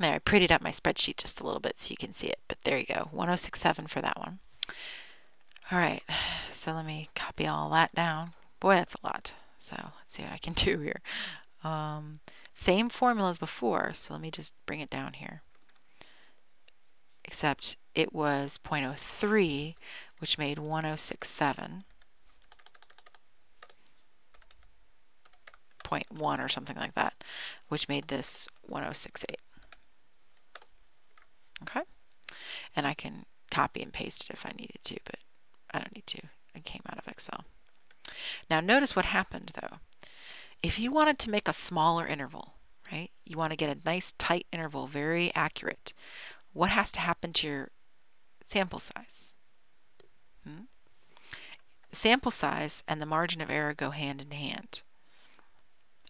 There, I prettied up my spreadsheet just a little bit so you can see it, but there you go, 1067 for that one. All right, so let me copy all that down. Boy, that's a lot. So let's see what I can do here. Same formula as before, so let me just bring it down here. Except it was 0.03, which made 1067. 0.1 or something like that, which made this 1068. Okay, and I can copy and paste it if I needed to, but I don't need to. It came out of Excel. Now notice what happened though. If you wanted to make a smaller interval, right? You want to get a nice tight interval, very accurate. What has to happen to your sample size? The sample size and the margin of error go hand in hand.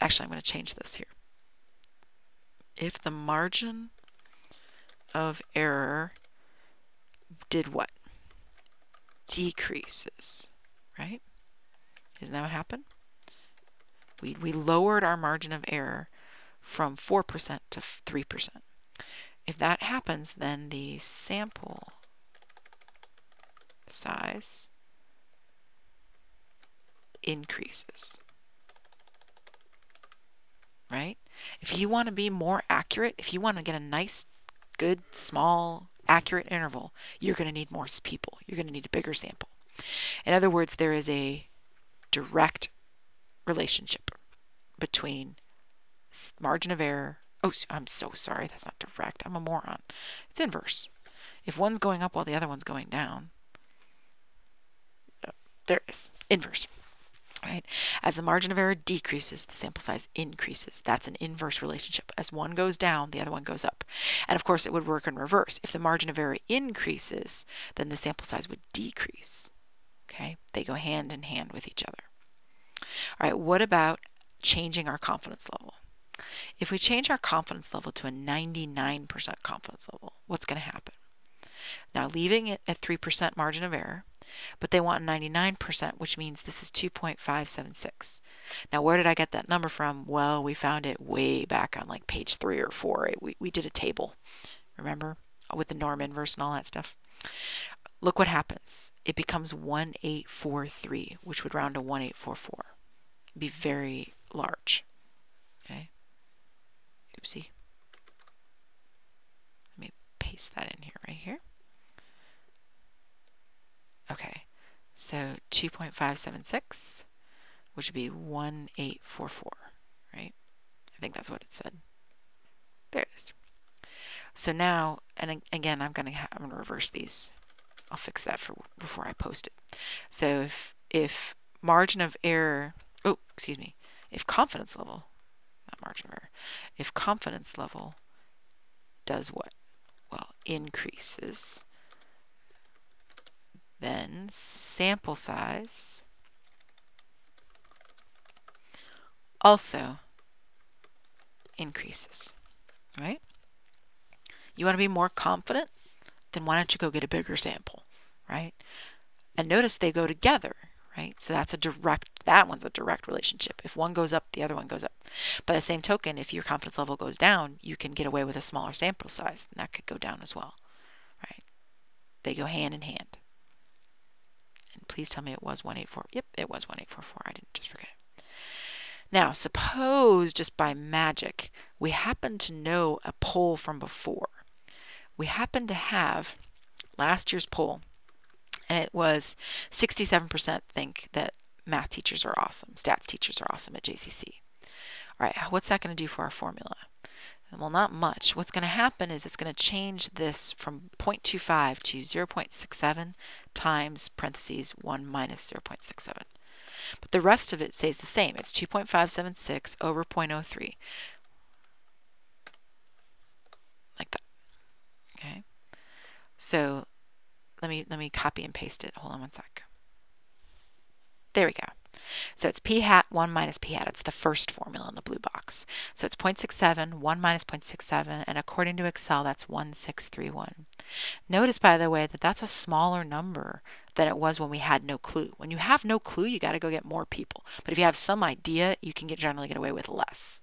Actually, I'm going to change this here. If the margin of error did what? Decreases, right? Isn't that what happened? We lowered our margin of error from 4% to 3%. If that happens, then the sample size increases, right? If you want to be more accurate, if you want to get a nice, good, small, accurate interval, you're going to need more people. You're going to need a bigger sample. In other words, there is a direct relationship between margin of error. Oh, I'm so sorry. That's not direct. I'm a moron. It's inverse. If one's going up while the other one's going down, there it is. Inverse. Right? As the margin of error decreases, the sample size increases. That's an inverse relationship. As one goes down, the other one goes up. And of course, it would work in reverse. If the margin of error increases, then the sample size would decrease. Okay? They go hand in hand with each other. All right, what about changing our confidence level? If we change our confidence level to a 99% confidence level, what's going to happen? Now, leaving it at 3% margin of error, but they want 99%, which means this is 2.576. Now, where did I get that number from? Well, we found it way back on like page 3 or 4. We did a table, remember, with the norm inverse and all that stuff. Look what happens. It becomes 1843, which would round to 1844. It'd be very large. Okay. Oopsie. Let me paste that in here, right here. Okay, so 2.576, which would be 1844, right? I think that's what it said. There it is. So now, and again, I'm going to reverse these. I'll fix that for before I post it. So if margin of error, oh, excuse me, if confidence level, not margin of error, if confidence level does what? Well, increases, then sample size also increases, right? You want to be more confident? Then why don't you go get a bigger sample, right? And notice they go together, right? So that's that one's a direct relationship. If one goes up, the other one goes up. By the same token, if your confidence level goes down, you can get away with a smaller sample size, and that could go down as well, right? They go hand in hand. And please tell me it was 184. Yep, it was 1844. I didn't just forget it. Now, suppose just by magic, we happen to know a poll from before. We happen to have last year's poll, and it was 67% think that math teachers are awesome, stats teachers are awesome at JCC. All right, what's that going to do for our formula? Well, not much. What's going to happen is it's going to change this from 0.25 to 0.67 times parentheses 1 minus 0.67. But the rest of it stays the same. It's 2.576 over 0.03. Like that. Okay. So let me copy and paste it. Hold on one sec. There we go. So it's p hat 1 minus p hat. It's the first formula in the blue box. So it's 0.67, 1 minus 0.67, and according to Excel, that's 1631. Notice, by the way, that that's a smaller number than it was when we had no clue. When you have no clue, you got to go get more people. But if you have some idea, you can generally get away with less.